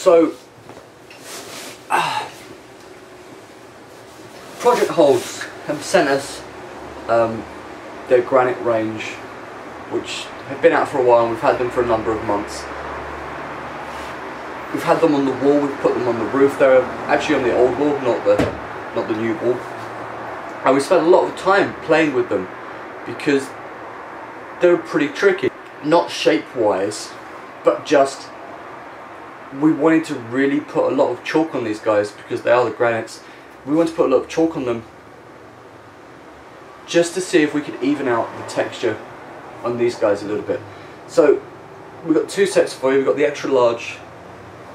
So, Project Holds have sent us their Granite range, which have been out for a while, and we've had them for a number of months. We've had them on the wall, we've put them on the roof. They're actually on the old wall, not the new wall. And we spent a lot of time playing with them because they're pretty tricky. Not shape-wise, but just we wanted to really put a lot of chalk on these guys because they are the granites. We wanted to put a lot of chalk on them just to see if we could even out the texture on these guys a little bit. So we've got two sets for you. We've got the extra large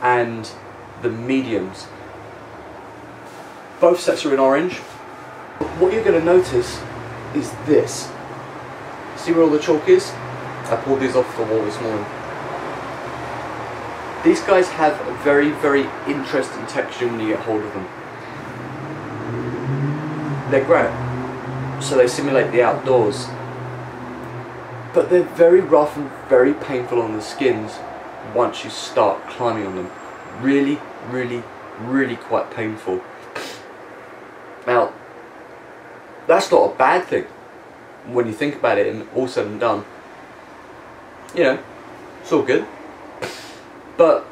and the mediums. Both sets are in orange. What you're going to notice is this. See where all the chalk is? I pulled these off the wall this morning. These guys have a very, very interesting texture when you get hold of them. They're granite, so they simulate the outdoors. But they're very rough and very painful on the skins once you start climbing on them. Really, really, really quite painful. Now, that's not a bad thing when you think about it, and all said and done. You know, it's all good. But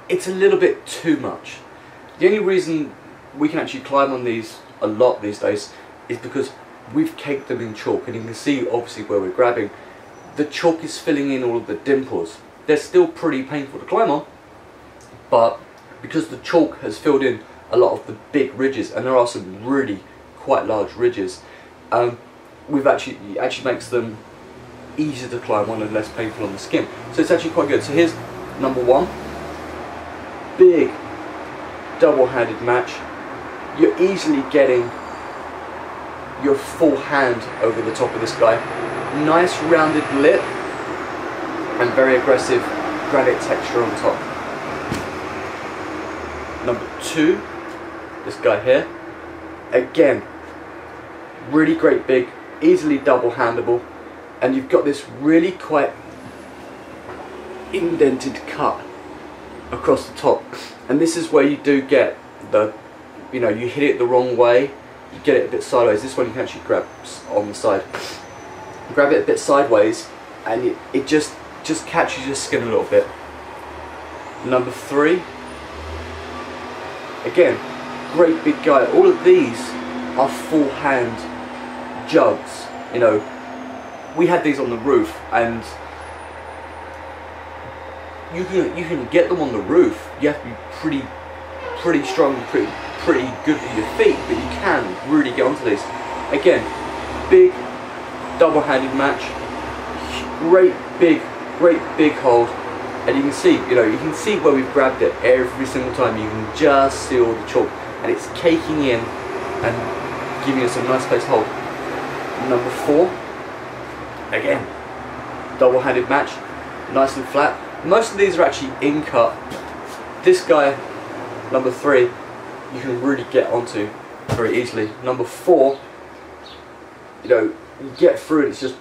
it's a little bit too much. The only reason we can actually climb on these a lot these days is because we've caked them in chalk, and you can see obviously where we're grabbing. The chalk is filling in all of the dimples. They're still pretty painful to climb on, but because the chalk has filled in a lot of the big ridges, and there are some really quite large ridges, it actually makes them easier to climb on and less painful on the skin. So it's actually quite good. So here's number one. Big double-handed match. You're easily getting your full hand over the top of this guy. Nice rounded lip and very aggressive granite texture on top. Number two, this guy here. Again, really great big, easily double-handable, and you've got this really quite indented cut across the top. And this is where you do get the, you know, you hit it the wrong way, you get it a bit sideways. This one you can actually grab on the side. Grab it a bit sideways and it just catches your skin a little bit. Number three, again, great big guy. All of these are full hand jugs. You know, we had these on the roof, and you can get them on the roof. You have to be pretty strong, pretty good with your feet, but you can really get onto these. Again, big double-handed match, great big hold, and you can see, you can see where we've grabbed it every single time. You can just see all the chalk, and it's caking in and giving us a nice place to hold. Number four, again, double-handed match, nice and flat. Most of these are actually in cut. This guy, number three, you can really get onto very easily. Number four, you get through it, it's just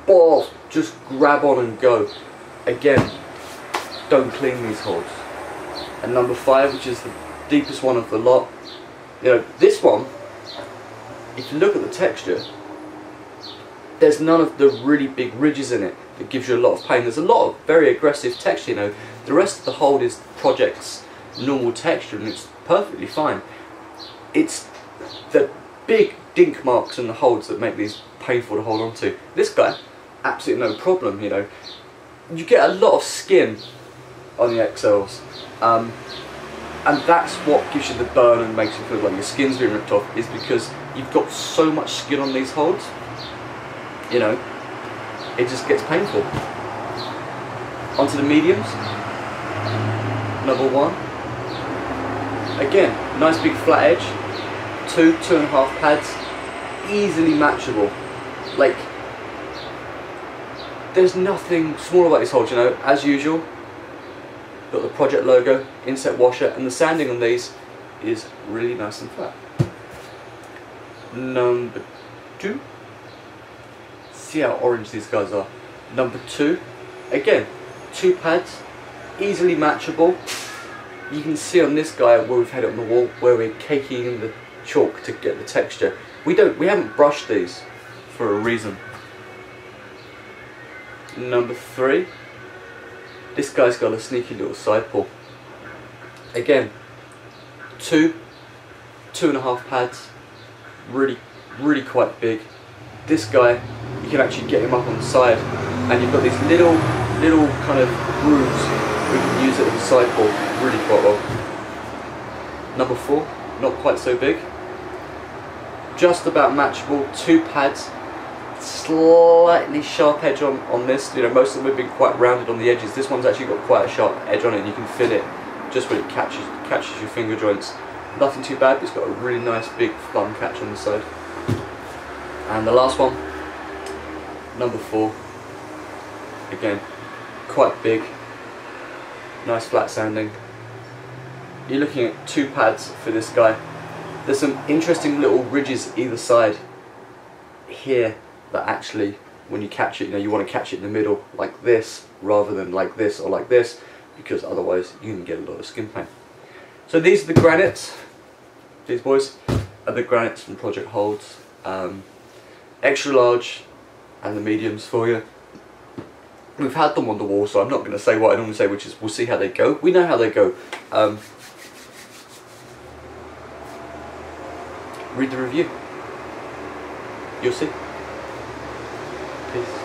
balls, just grab on and go. Again, don't clean these holes. And number five, which is the deepest one of the lot, this one, if you look at the texture, there's none of the really big ridges in it that gives you a lot of pain. There's a lot of very aggressive texture, The rest of the hold is Project's normal texture, and it's perfectly fine. It's the big dink marks in the holds that make these painful to hold on to. This guy, absolutely no problem, You get a lot of skin on the XLs, and that's what gives you the burn and makes you feel like your skin's being ripped off, is because you've got so much skin on these holds. It just gets painful. Onto the mediums. Number one. Again, nice big flat edge. 2.5 pads. Easily matchable. Like, there's nothing small about these holds, As usual, got the Project logo, inset washer, and the sanding on these is really nice and flat. Number two. See how orange these guys are. Number two, again, 2 pads, easily matchable. You can see on this guy where we've had it on the wall, where we're caking in the chalk to get the texture. We haven't brushed these for a reason. Number 3, this guy's got a sneaky little side pull. Again, 2.5 pads, really quite big. This guy, you can actually get him up on the side, and you've got these little kind of grooves we can use it as a side pull really quite well. Number 4, not quite so big, just about matchable, 2 pads, slightly sharp edge on this. You know, most of them have been quite rounded on the edges. This one's actually got quite a sharp edge on it, and you can feel it just when it catches your finger joints. Nothing too bad, but it's got a really nice big fun catch on the side. And the last one, number 4, again, quite big, nice flat sounding. You're looking at 2 pads for this guy. There's some interesting little ridges either side here that actually, when you catch it, you know, you want to catch it in the middle like this rather than like this or like this, because otherwise you can get a lot of skin pain. So these are the granites. These boys are the granites from Project Holds. Extra large and the mediums for you. We've had them on the wall, so I'm not going to say what I normally say, which is we'll see how they go. We know how they go. Read the review. You'll see. Peace.